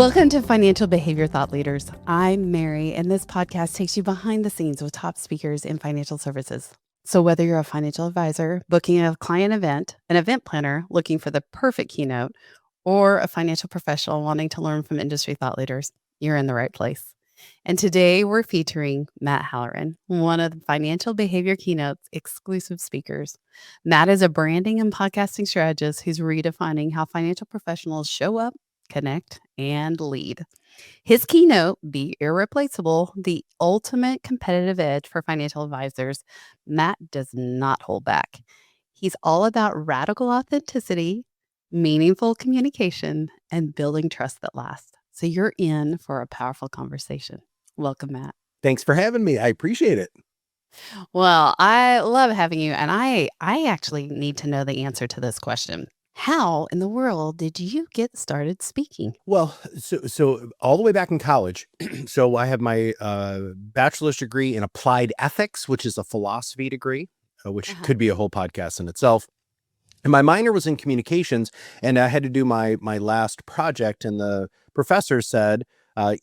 Welcome to Financial Behavior Thought Leaders. I'm Mary, and this podcast takes you behind the scenes with top speakers in financial services. So whether you're a financial advisor booking a client event, an event planner looking for the perfect keynote, or a financial professional wanting to learn from industry thought leaders, you're in the right place. And today we're featuring Matt Halloran, one of the Financial Behavior Keynote's exclusive speakers. Matt is a branding and podcasting strategist who's redefining how financial professionals show up, connect, and lead. His keynote, Be Irreplaceable, the ultimate competitive edge for financial advisors, Matt does not hold back. He's all about radical authenticity, meaningful communication, and building trust that lasts. So you're in for a powerful conversation. Welcome, Matt. Thanks for having me. I appreciate it. Well, I love having you, and I actually need to know the answer to this question. How in the world did you get started speaking? Well, so all the way back in college, so I have my bachelor's degree in applied ethics, which is a philosophy degree, which could be a whole podcast in itself. And my minor was in communications, and I had to do my last project, and the professor said,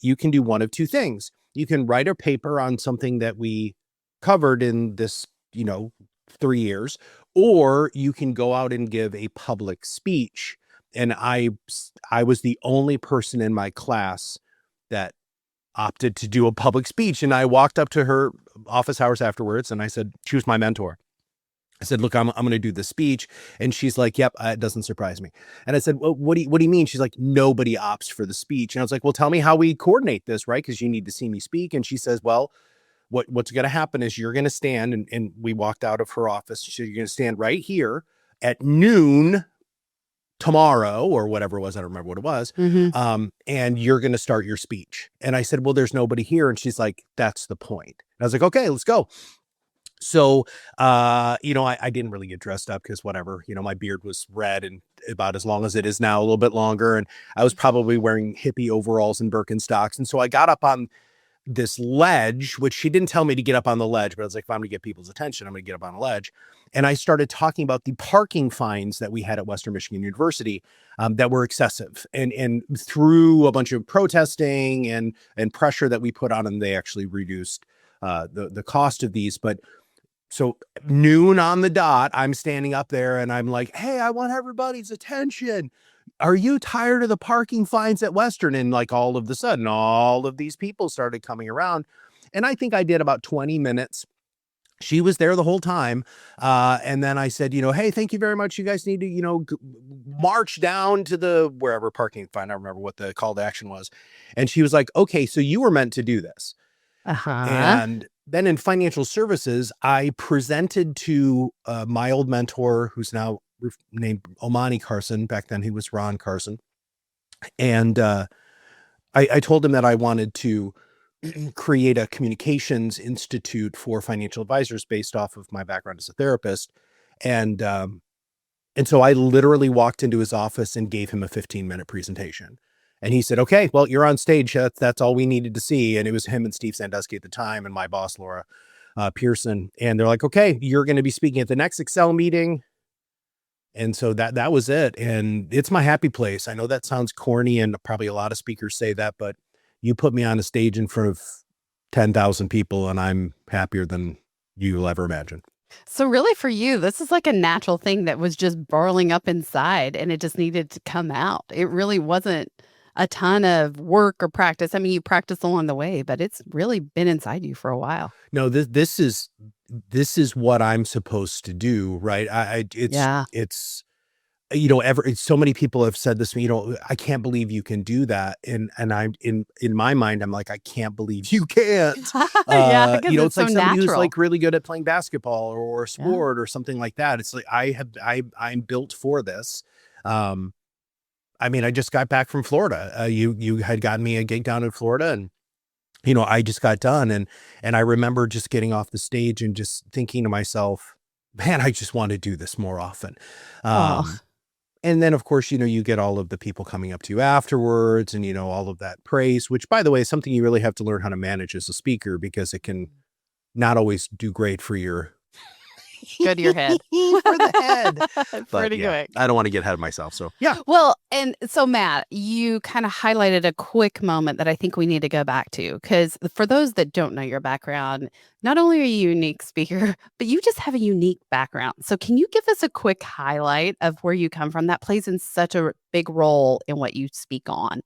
you can do one of two things. You can write a paper on something that we covered in this, 3 years, or you can go out and give a public speech. And I was the only person in my class that opted to do a public speech. And I walked up to her office hours afterwards, and I said, she was my mentor. I said, look, I'm going to do the speech. And she's like, yep, it doesn't surprise me. And I said, well, what do you mean? She's like, nobody opts for the speech. And I was like, well, tell me how we coordinate this, right? Because you need to see me speak. And she says, well, what's going to happen is you're going to stand, and we walked out of her office. She said, you're going to stand right here at noon tomorrow, or whatever it was. I don't remember what it was. And you're going to start your speech. And I said, well, there's nobody here. And she's like, that's the point. And I was like, okay, let's go. So, I didn't really get dressed up because whatever, my beard was red and about as long as it is now, a little bit longer. And I was probably wearing hippie overalls and Birkenstocks. And so I got up on this ledge, which she didn't tell me to get up on the ledge, but I was like, if I'm going to get people's attention, I'm going to get up on a ledge. And I started talking about the parking fines that we had at Western Michigan University that were excessive. And through a bunch of protesting and pressure that we put on them, they actually reduced the cost of these. But so noon on the dot, I'm standing up there and I'm like, hey, I want everybody's attention. Are you tired of the parking fines at Western? And like all of a sudden, all of these people started coming around. And I think I did about 20 minutes. She was there the whole time. And then I said, hey, thank you very much. You guys need to, march down to the wherever parking fine. I don't remember what the call to action was. And she was like, okay, so you were meant to do this. And then in financial services, I presented to my old mentor, who's now named Omani Carson. Back then he was Ron Carson. And I told him that I wanted to create a communications institute for financial advisors based off of my background as a therapist. And so I literally walked into his office and gave him a 15-minute presentation. And he said, okay, well, you're on stage. That's all we needed to see. And it was him and Steve Sandusky at the time and my boss, Laura Pearson. And they're like, okay, you're going to be speaking at the next Excel meeting. And so that was it. And it's my happy place. I know that sounds corny, and probably a lot of speakers say that, but you put me on a stage in front of 10,000 people and I'm happier than you'll ever imagine. So really for you, this is like a natural thing that was just boiling up inside and it just needed to come out. It really wasn't a ton of work or practice. I mean, you practice along the way, but it's really been inside you for a while. No, this is what I'm supposed to do, right? It's so many people have said this to me, I can't believe you can do that. And I'm in my mind, I'm like, I can't believe you can't. Yeah, it's like so somebody who's natural. like really good at playing basketball or a sport or something like that. It's like, I'm built for this. I just got back from Florida. You had gotten me a gig down in Florida, and I just got done, and I remember just getting off the stage and just thinking to myself, man, I just want to do this more often. And then, of course, you get all of the people coming up to you afterwards and, all of that praise, which, by the way, is something you really have to learn how to manage as a speaker, because it can not always do great for your Go to your head. For the head. But Pretty yeah, quick. I don't want to get ahead of myself. So yeah. Well, and so Matt, you kind of highlighted a quick moment that I think we need to go back to, because for those that don't know your background, not only are you a unique speaker, but you just have a unique background. So can you give us a quick highlight of where you come from that plays in such a big role in what you speak on?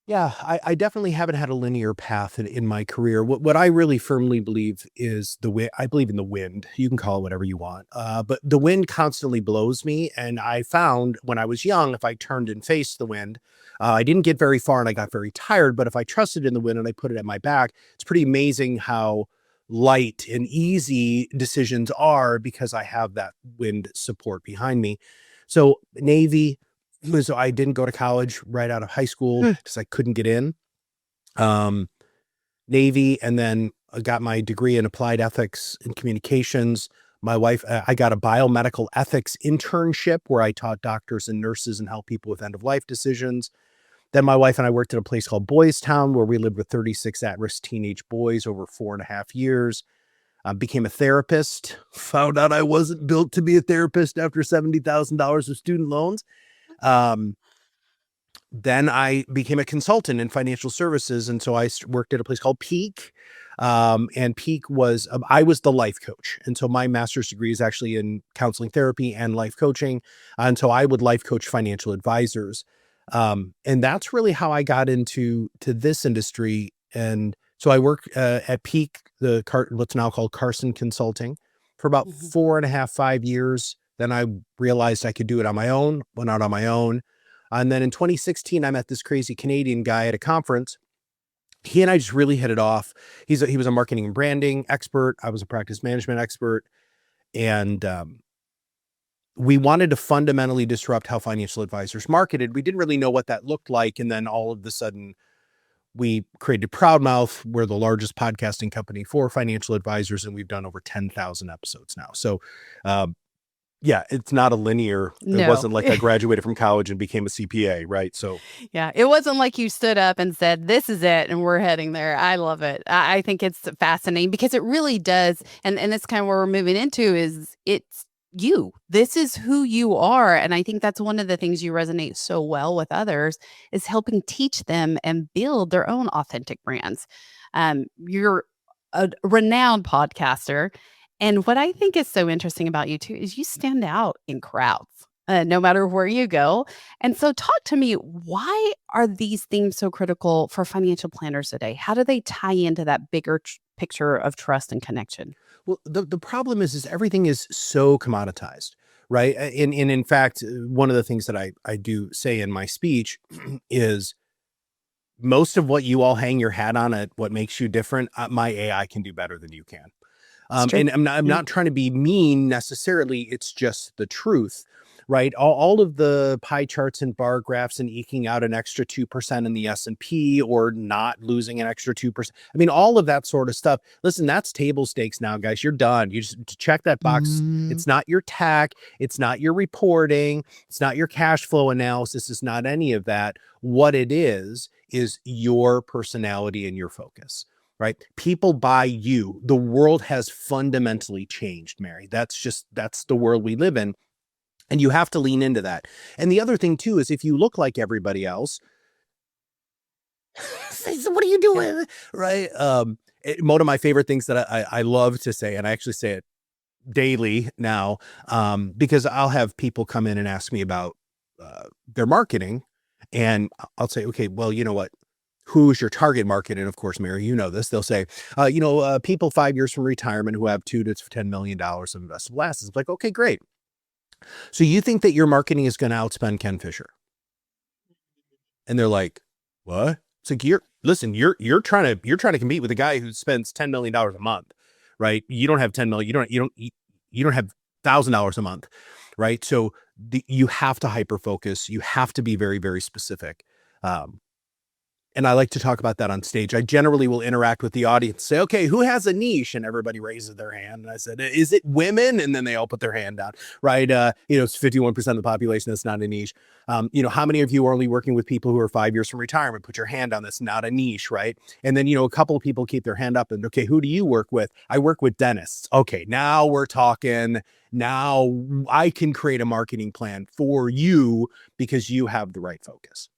Yeah, I definitely haven't had a linear path in my career. What I really firmly believe is the wind. I believe in the wind. You can call it whatever you want. But the wind constantly blows me. And I found when I was young, if I turned and faced the wind, I didn't get very far and I got very tired. But if I trusted in the wind and I put it at my back, it's pretty amazing how light and easy decisions are because I have that wind support behind me. So Navy, so I didn't go to college right out of high school because I couldn't get in. Navy, and then I got my degree in applied ethics and communications. My wife, I got a biomedical ethics internship where I taught doctors and nurses and helped people with end of life decisions. Then my wife and I worked at a place called Boys Town where we lived with 36 at-risk teenage boys over 4.5 years. Became a therapist, found out I wasn't built to be a therapist after $70,000 of student loans. Then I became a consultant in financial services. And so I worked at a place called Peak. And Peak was, I was the life coach. And so my master's degree is actually in counseling therapy and life coaching. And so I would life coach financial advisors. And that's really how I got into this industry. And so I work at Peak, what's now called Carson Consulting, for about 4.5, 5 years. Then I realized I could do it on my own, went out on my own. And then in 2016, I met this crazy Canadian guy at a conference. He and I just really hit it off. He was a marketing and branding expert. I was a practice management expert. And we wanted to fundamentally disrupt how financial advisors marketed. We didn't really know what that looked like. And then all of a sudden, we created Proudmouth. We're the largest podcasting company for financial advisors, and we've done over 10,000 episodes now. So, yeah, it's not a linear. No. It wasn't like I graduated from college and became a CPA, right? So yeah, it wasn't like you stood up and said, "This is it, and we're heading there." I love it. I think it's fascinating because it really does, and that's kind of where we're moving into is it's you. This is who you are, and I think that's one of the things you resonate so well with others is helping teach them and build their own authentic brands. You're a renowned podcaster. And what I think is so interesting about you too is you stand out in crowds, no matter where you go. And so, talk to me. Why are these themes so critical for financial planners today? How do they tie into that bigger picture of trust and connection? well, the problem is everything is so commoditized, right? And in fact, one of the things that I do say in my speech is most of what you all hang your hat on at what makes you different, my AI can do better than you can. And I'm not trying to be mean necessarily. It's just the truth, right? All of the pie charts and bar graphs and eking out an extra 2% in the S&P or not losing an extra 2%. I mean, all of that sort of stuff. Listen, that's table stakes now, guys. You're done. You just check that box. It's not your TAC. It's not your reporting. It's not your cash flow analysis. It's not any of that. What it is your personality and your focus. Right? People buy you. The world has fundamentally changed, Mary. That's the world we live in. And you have to lean into that. And the other thing too, is if you look like everybody else, what are you doing? Right. One of my favorite things that I love to say, and I actually say it daily now, because I'll have people come in and ask me about their marketing. And I'll say, okay, well, you know what? Who's your target market? And of course, Mary, you know this. They'll say, people 5 years from retirement who have $2 to $10 million of investable assets. Like, okay, great. So you think that your marketing is going to outspend Ken Fisher? And they're like, what? It's like, you're trying to compete with a guy who spends $10 million a month, right? You don't have 10 million. You don't have $1,000 a month, right? So you have to hyper focus. You have to be very, very specific. And I like to talk about that on stage. I generally will interact with the audience, say, okay, who has a niche? And everybody raises their hand. And I said, is it women? And then they all put their hand down, right? It's 51% of the population that's not a niche. How many of you are only working with people who are 5 years from retirement? Put your hand down. That's not a niche, right? And then, a couple of people keep their hand up and, okay, who do you work with? I work with dentists. Okay, now we're talking. Now I can create a marketing plan for you because you have the right focus.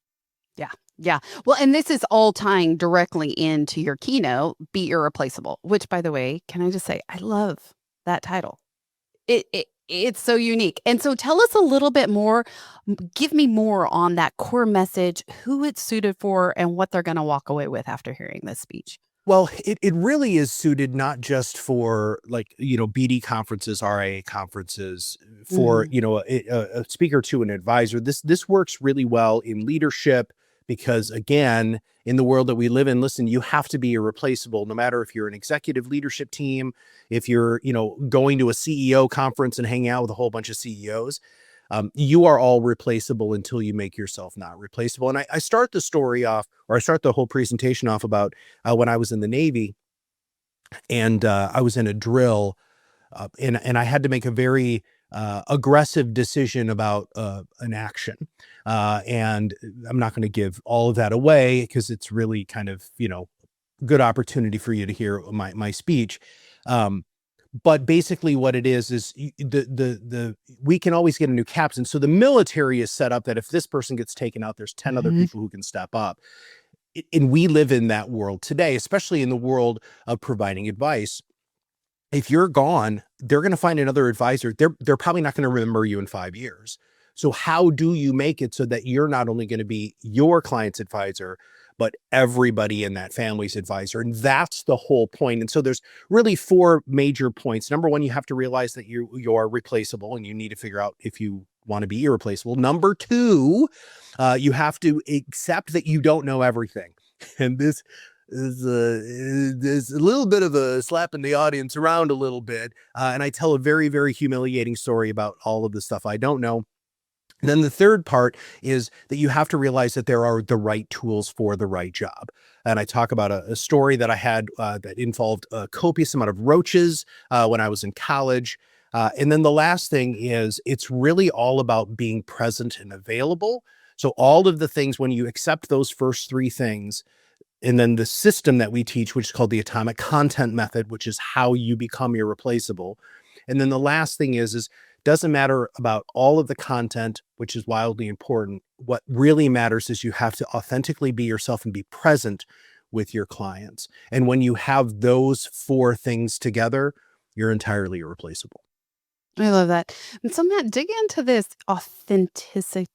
Yeah. Yeah. Well, and this is all tying directly into your keynote, Be Irreplaceable, which, by the way, can I just say, I love that title. It's so unique. And so tell us a little bit more, give me more on that core message, who it's suited for, and what they're going to walk away with after hearing this speech. Well, it really is suited not just for BD conferences, RIA conferences, for, a speaker to an advisor. This works really well in leadership because, again, in the world that we live in, listen, you have to be irreplaceable, no matter if you're an executive leadership team, if you're, going to a CEO conference and hanging out with a whole bunch of CEOs. You are all replaceable until you make yourself not replaceable. And I start the story off, or I start the whole presentation off about when I was in the Navy and I was in a drill and I had to make a very aggressive decision about an action. And I'm not going to give all of that away because it's really kind of, good opportunity for you to hear my speech. But basically what it is we can always get a new captain. So the military is set up that if this person gets taken out, there's 10 other people who can step up. And we live in that world today, especially in the world of providing advice. If you're gone, they're going to find another advisor. They're probably not going to remember you in 5 years. So how do you make it so that you're not only going to be your client's advisor, but everybody in that family's advisor? And that's the whole point. And so there's really 4 major points. Number 1, you have to realize that you are replaceable and you need to figure out if you want to be irreplaceable. Number 2, you have to accept that you don't know everything. And this is a little bit of a slapping the audience around a little bit. And I tell a very, very humiliating story about all of the stuff I don't know. And then the third part is that you have to realize that there are the right tools for the right job. And I talk about a story that I had that involved a copious amount of roaches when I was in college. And then the last thing is it's really all about being present and available. So all of the things, when you accept those first 3 things, and then the system that we teach, which is called the atomic content method, which is how you become irreplaceable. And then the last thing is doesn't matter about all of the content, which is wildly important. What really matters is you have to authentically be yourself and be present with your clients. And when you have those 4 things together, you're entirely irreplaceable. I love that. And so, Matt, dig into this authentically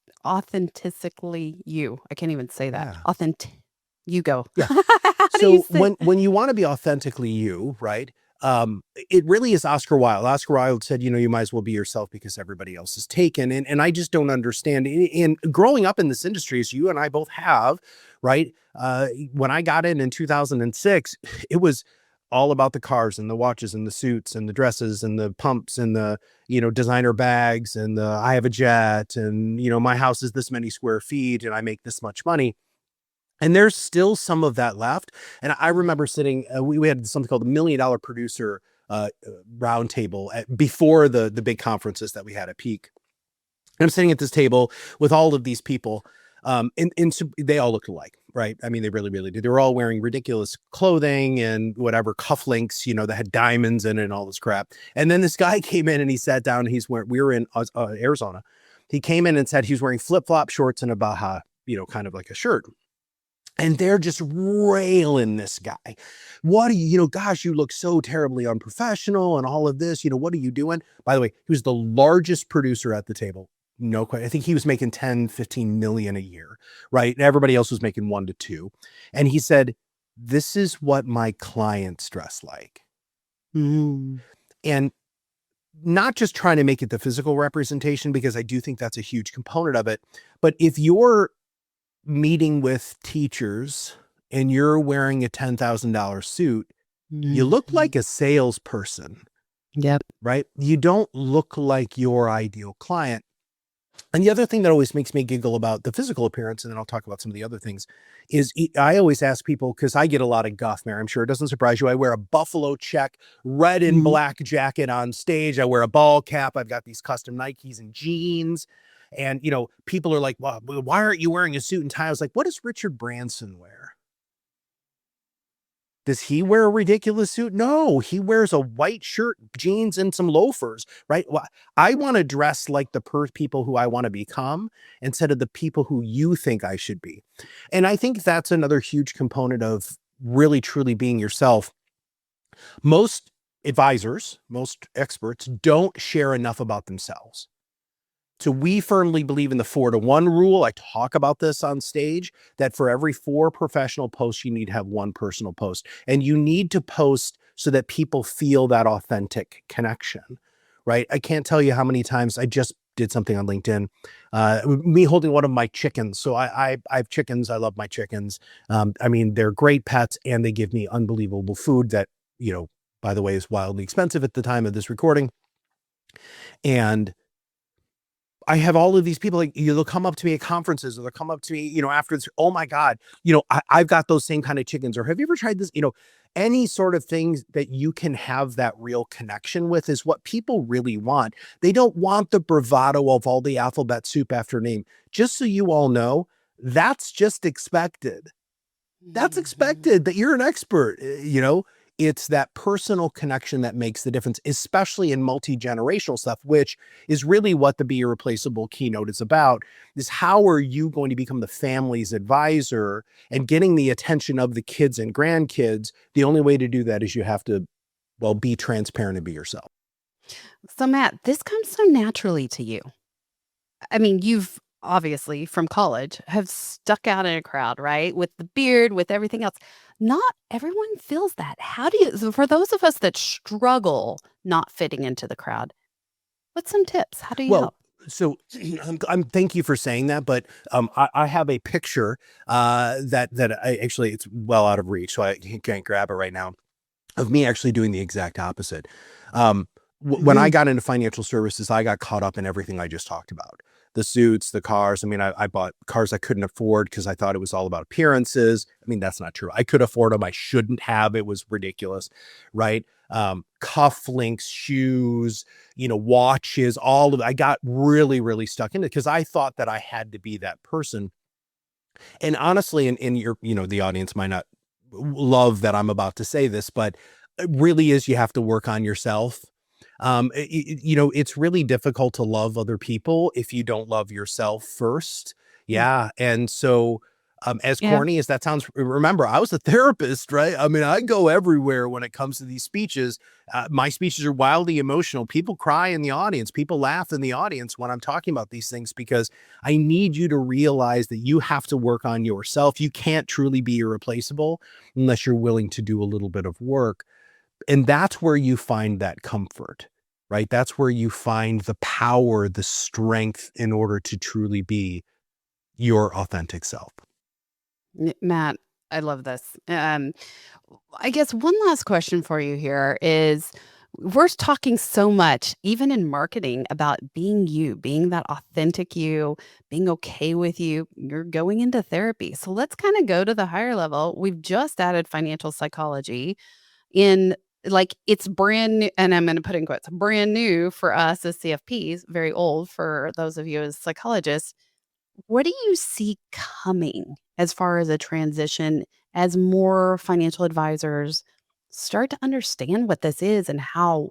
you. I can't even say that. Yeah. You go. Yeah. How do So you say? when you want to be authentically you, right? It really is Oscar Wilde. Oscar Wilde said, you might as well be yourself because everybody else is taken. And I just don't understand. And growing up in this industry, as you and I both have, right? When I got in 2006, it was all about the cars and the watches and the suits and the dresses and the pumps and the, designer bags and the, I have a jet and, my house is this many square feet and I make this much money. And there's still some of that left. And I remember sitting, we had something called the $1 Million Producer Roundtable before the big conferences that we had at Peak. And I'm sitting at this table with all of these people, and so they all looked alike, right? I mean, they really, really did. They were all wearing ridiculous clothing and whatever cufflinks, that had diamonds in it and all this crap. And then this guy came in and he sat down. And we were in Arizona. He came in and said he was wearing flip-flop shorts and a Baja, kind of like a shirt. And they're just railing this guy. What do gosh, you look so terribly unprofessional and all of this, what are you doing? By the way, he was the largest producer at the table. No question. I think he was making 10, 15 million a year, right? And everybody else was making 1 to 2. And he said, this is what my clients dress like. Mm. And not just trying to make it the physical representation, because I do think that's a huge component of it. But if you're meeting with teachers and you're wearing a $10,000 suit, you look like a salesperson. Yep. Right? You don't look like your ideal client. And the other thing that always makes me giggle about the physical appearance, and then I'll talk about some of the other things, is I always ask people, because I get a lot of guff, Mary. I'm sure it doesn't surprise you. I wear a buffalo check, red and Mhm. black jacket on stage. I wear a ball cap. I've got these custom Nikes and jeans. And, people are like, well, why aren't you wearing a suit and tie? I was like, what does Richard Branson wear? Does he wear a ridiculous suit? No, he wears a white shirt, jeans, and some loafers, right? Well, I want to dress like the people who I want to become instead of the people who you think I should be. And I think that's another huge component of really truly being yourself. Most advisors, most experts don't share enough about themselves. So we firmly believe in the 4-to-1 rule. I talk about this on stage, that for every 4 professional posts, you need to have 1 personal post. And you need to post so that people feel that authentic connection, right? I can't tell you how many times I just did something on LinkedIn, me holding one of my chickens. So I have chickens. I love my chickens. I mean, they're great pets and they give me unbelievable food that, by the way, is wildly expensive at the time of this recording. And I have all of these people, like, they'll come up to me at conferences, or they'll come up to me, after this. Oh my God, I've got those same kind of chickens. Or have you ever tried this? Any sort of things that you can have that real connection with is what people really want. They don't want the bravado of all the alphabet soup after name. Just so you all know, that's just expected. That's Mhm. expected, that you're an expert. It's that personal connection that makes the difference, especially in multi-generational stuff, which is really what the Be Irreplaceable keynote is about, is how are you going to become the family's advisor and getting the attention of the kids and grandkids? The only way to do that is you have to, well, be transparent and be yourself. So, Matt, this comes so naturally to you. I mean, you've obviously from college have stuck out in a crowd, right? With the beard, with everything else. Not everyone feels that. How do you, so for those of us that struggle not fitting into the crowd, what's some tips? How do you Well, help? so I'm thank you for saying that, but I have a picture that I actually, it's well out of reach, so I can't grab it right now, of me actually doing the exact opposite. Um, when I Mhm. got into financial services, I got caught up in everything I just talked about. The suits, the cars. I mean, I bought cars I couldn't afford because I thought it was all about appearances. I mean, that's not true. I could afford them. I shouldn't have. It was ridiculous, right? Cufflinks, shoes, watches, all of it. I got really, really stuck in it because I thought that I had to be that person. And honestly, in your, the audience might not love that I'm about to say this, but it really is, you have to work on yourself. It's really difficult to love other people if you don't love yourself first. Mm. Yeah. And so, as Yeah. corny as that sounds, remember, I was a therapist, right? I mean, I go everywhere when it comes to these speeches. My speeches are wildly emotional. People cry in the audience. People laugh in the audience when I'm talking about these things, because I need you to realize that you have to work on yourself. You can't truly be irreplaceable unless you're willing to do a little bit of work. And that's where you find that comfort, right? That's where you find the power, the strength in order to truly be your authentic self. Matt, I love this. I guess one last question for you here is we're talking so much, even in marketing, about being you, being that authentic you, being okay with you. You're going into therapy. So let's kind of go to the higher level. We've just added financial psychology in like it's brand new, and I'm going to put in quotes, brand new for us as CFPs, very old for those of you as psychologists. What do you see coming as far as a transition as more financial advisors start to understand what this is and how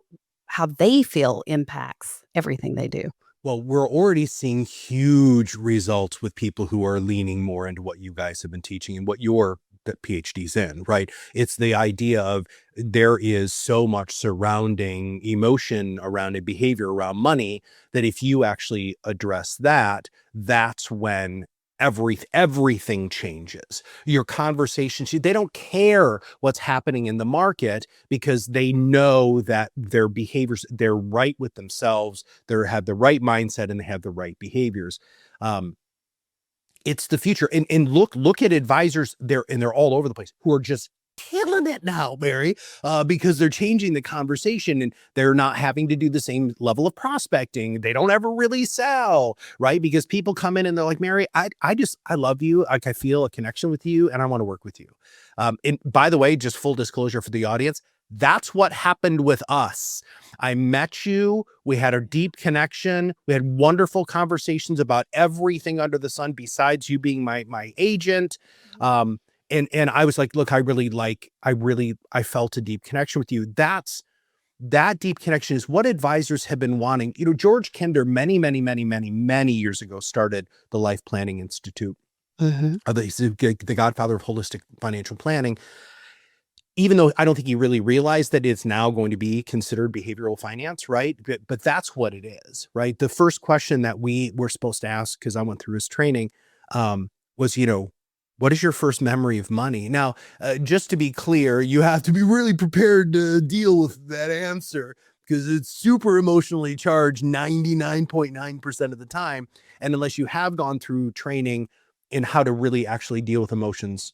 they feel impacts everything they do? Well, we're already seeing huge results with people who are leaning more into what you guys have been teaching and what your PhD's in, right? It's the idea of, there is so much surrounding emotion around a behavior around money, that if you actually address that, that's when everything changes. Your conversations, they don't care what's happening in the market, because they know that their behaviors, they're right with themselves, they have the right mindset, and they have the right behaviors. Um, it's the future. And look at advisors there, and they're all over the place, who are just killing it now, Mary, because they're changing the conversation and they're not having to do the same level of prospecting. They don't ever really sell, right? Because people come in and they're like, Mary, I love you. Like, I feel a connection with you and I want to work with you. And by the way, just full disclosure for the audience, that's what happened with us. I met you. We had a deep connection. We had wonderful conversations about everything under the sun besides you being my agent. And I was like, look, I felt a deep connection with you. That deep connection is what advisors have been wanting. You know, George Kinder many years ago started the Life Planning Institute. He's the godfather of holistic financial planning. Even though I don't think he really realized that it's now going to be considered behavioral finance, right? But that's what it is, right? The first question that we were supposed to ask, because I went through his training, was, what is your first memory of money? Now, just to be clear, you have to be really prepared to deal with that answer because it's super emotionally charged 99.9% of the time. And unless you have gone through training in how to really actually deal with emotions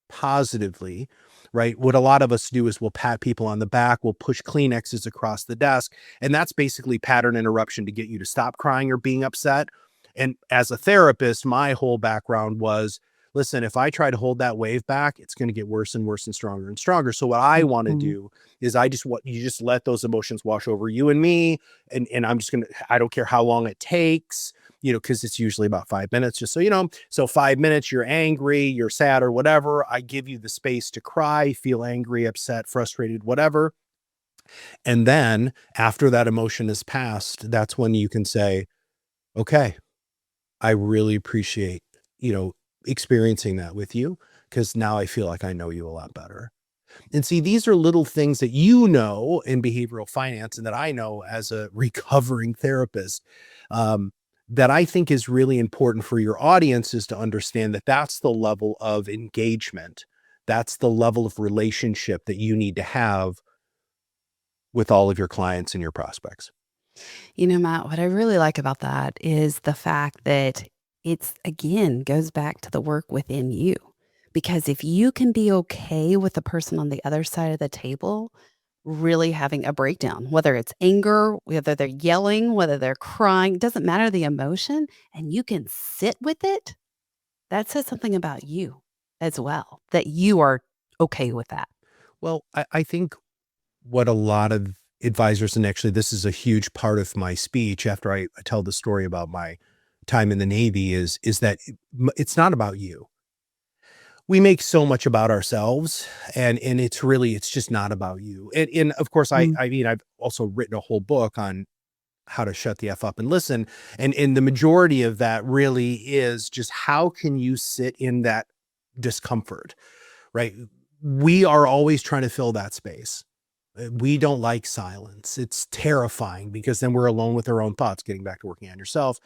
positively, right? What a lot of us do is we'll pat people on the back, we'll push Kleenexes across the desk, and that's basically pattern interruption to get you to stop crying or being upset. And as a therapist, my whole background was, listen, if I try to hold that wave back, it's going to get worse and worse and stronger and stronger. So what I want to do is you just let those emotions wash over you and me. And I don't care how long it takes, because it's usually about 5 minutes, just so you know. So 5 minutes, you're angry, you're sad or whatever. I give you the space to cry, feel angry, upset, frustrated, whatever. And then after that emotion is passed, that's when you can say, okay, I really appreciate, experiencing that with you, because now I feel like I know you a lot better. And see, these are little things that in behavioral finance and that I know as a recovering therapist, that I think is really important for your audiences to understand that that's the level of engagement. That's the level of relationship that you need to have with all of your clients and your prospects. Matt, what I really like about that is the fact that again, goes back to the work within you. Because if you can be okay with the person on the other side of the table really having a breakdown, whether it's anger, whether they're yelling, whether they're crying, doesn't matter the emotion, and you can sit with it, that says something about you as well, that you are okay with that. Well, I think what a lot of advisors, and actually this is a huge part of my speech after I tell the story about my time in the Navy, is that it's not about you. We make so much about ourselves, and it's just not about you. And of course, I've also written a whole book on how to shut the F up and listen. And the majority of that really is just how can you sit in that discomfort, right? We are always trying to fill that space. We don't like silence. It's terrifying because then we're alone with our own thoughts, getting back to working on yourself.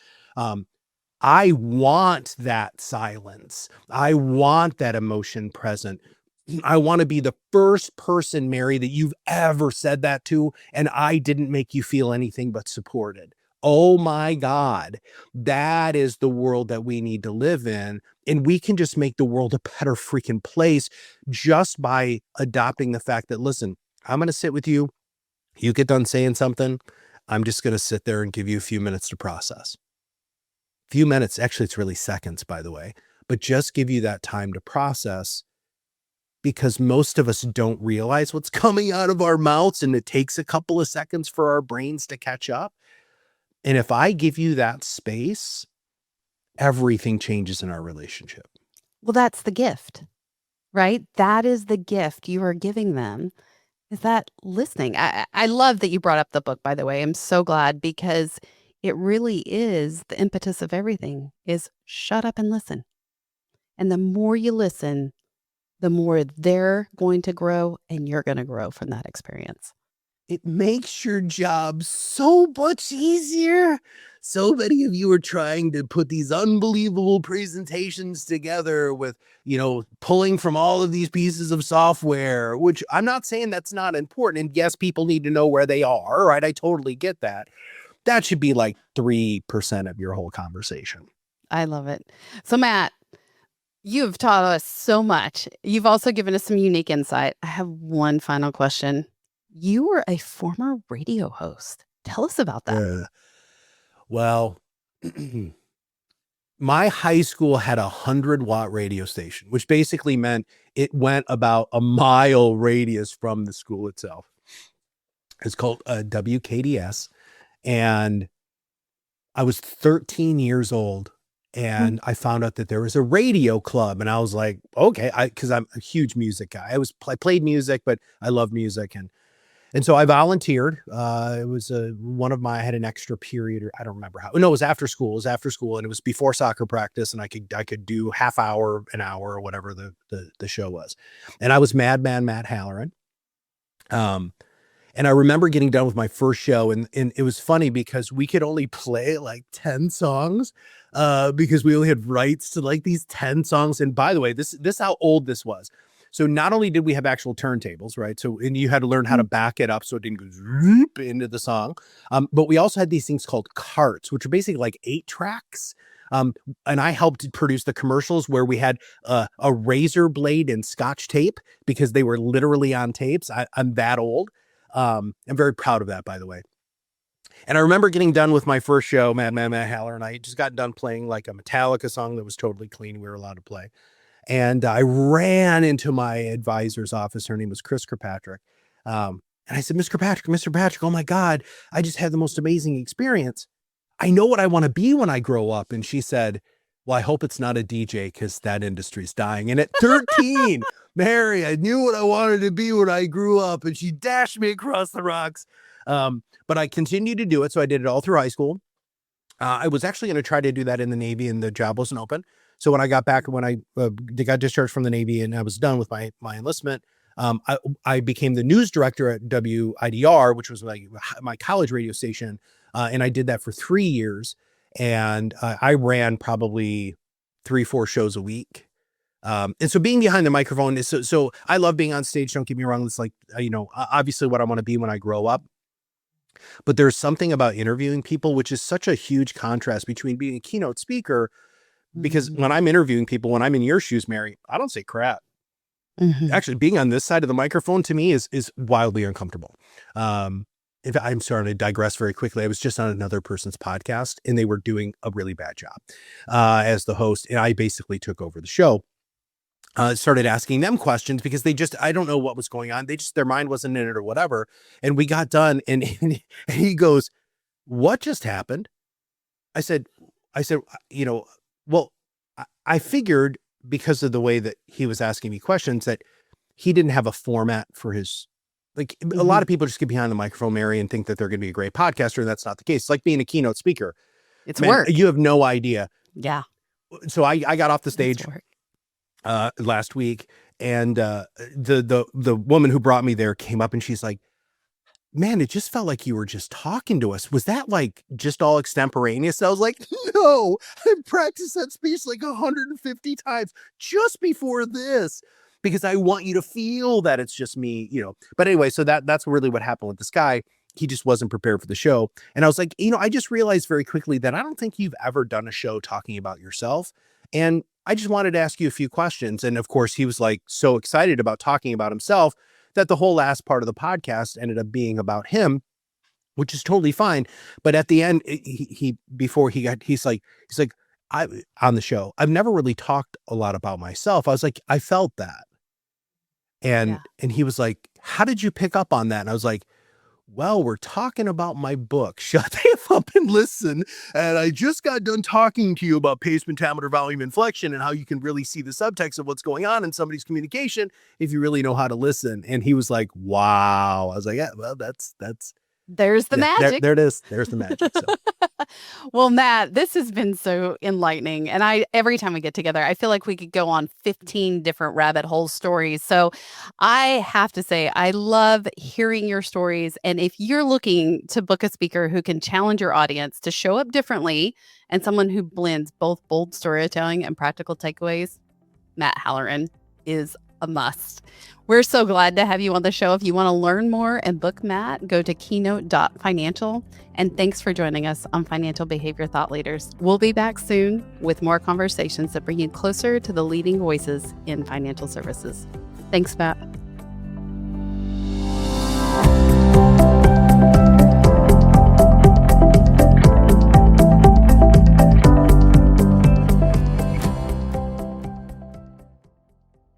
I want that silence. I want that emotion present. I want to be the first person, Mary, that you've ever said that to, and I didn't make you feel anything but supported. Oh my God, that is the world that we need to live in. And we can just make the world a better freaking place just by adopting the fact that, listen, I'm going to sit with you. You get done saying something. I'm just going to sit there and give you a few minutes to process. Few minutes, actually, it's really seconds, by the way, but just give you that time to process, because most of us don't realize what's coming out of our mouths, and it takes a couple of seconds for our brains to catch up. And if I give you that space, everything changes in our relationship. Well, that's the gift, right? That is the gift you are giving them, is that listening. I love that you brought up the book, by the way. I'm so glad, because it really is the impetus of everything, is shut up and listen. And the more you listen, the more they're going to grow and you're going to grow from that experience. It makes your job so much easier. So many of you are trying to put these unbelievable presentations together with, pulling from all of these pieces of software, which I'm not saying that's not important. And yes, people need to know where they are, right? I totally get that. That should be like 3% of your whole conversation. I love it. So, Matt, You've taught us so much. You've also given us some unique insight. I have one final question. You were a former radio host. Tell us about that. Well, my high school had a 100-watt radio station, which basically meant it went about a mile radius from the school itself. It's called WKDS. And I was 13 years old and I found out that there was a radio club, and I was like, okay, because I'm a huge music guy. I played music, but I love music. And so I volunteered. It was I had an extra period, or I don't remember how. No, it was after school. It was after school, and it was before soccer practice, and I could do half hour, an hour, or whatever the show was. And I was Madman Matt Halloran. And I remember getting done with my first show, and it was funny because we could only play like 10 songs because we only had rights to like these 10 songs. And by the way, this how old this was. So not only did we have actual turntables, right? So, and you had to learn how to back it up so it didn't go zoop into the song. But we also had these things called carts, which are basically like 8 tracks. And I helped produce the commercials where we had a razor blade and Scotch tape because they were literally on tapes. I'm that old. I'm very proud of that, by the way. And I remember getting done with my first show, Matt Halloran. I just got done playing like a Metallica song that was totally clean. We were allowed to play. And I ran into my advisor's office. Her name was Chris Kirkpatrick. And I said, Mr. Patrick, oh my God, I just had the most amazing experience. I know what I want to be when I grow up. And she said, well, I hope it's not a DJ because that industry's dying. And at 13, Mary, I knew what I wanted to be when I grew up. And she dashed me across the rocks. But I continued to do it. So I did it all through high school. I was actually going to try to do that in the Navy, and the job wasn't open. So when I got back, when I got discharged from the Navy and I was done with my enlistment, I became the news director at WIDR, which was my college radio station. And I did that for 3 years. And I ran probably 3-4 shows a week. And so being behind the microphone is so I love being on stage. Don't get me wrong. It's like, obviously what I want to be when I grow up. But there's something about interviewing people, which is such a huge contrast between being a keynote speaker. Because when I'm interviewing people, when I'm in your shoes, Mary, I don't say crap. Actually, being on this side of the microphone to me is wildly uncomfortable. In fact, I'm sorry to digress very quickly. I was just on another person's podcast, and they were doing a really bad job as the host. And I basically took over the show. Started asking them questions because I don't know what was going on. Their mind wasn't in it or whatever. And we got done, and he goes, what just happened? I said, well, I figured because of the way that he was asking me questions that he didn't have a format for his, a lot of people just get behind the microphone, Mary, and think that they're going to be a great podcaster. And that's not the case. It's like being a keynote speaker. It's work. You have no idea. Yeah. So I got off the stage last week, and the woman who brought me there came up and she's like, man, it just felt like you were just talking to us. Was that like just all extemporaneous? I was like, no, I practiced that speech like 150 times just before this because I want you to feel that it's just me, But anyway, so that's really what happened with this guy. He just wasn't prepared for the show. And I was like, I just realized very quickly that I don't think you've ever done a show talking about yourself. And I just wanted to ask you a few questions. And of course, he was like so excited about talking about himself that the whole last part of the podcast ended up being about him, which is totally fine. But at the end, he's like, on the show, I've never really talked a lot about myself. I was like, I felt that. And he was like, how did you pick up on that? And I was like, well, we're talking about my book. Shut the F up and listen. And I just got done talking to you about pace, pentameter, volume, inflection, and how you can really see the subtext of what's going on in somebody's communication if you really know how to listen. And he was like, wow. I was like, yeah, well, that's there's the magic. There it is. There's the magic. So. Well, Matt, this has been so enlightening. And every time we get together, I feel like we could go on 15 different rabbit hole stories. So I have to say, I love hearing your stories. And if you're looking to book a speaker who can challenge your audience to show up differently and someone who blends both bold storytelling and practical takeaways, Matt Halloran is a must. We're so glad to have you on the show. If you want to learn more and book Matt, go to keynote.financial. And thanks for joining us on Financial Behavior Thought Leaders. We'll be back soon with more conversations that bring you closer to the leading voices in financial services. Thanks, Matt.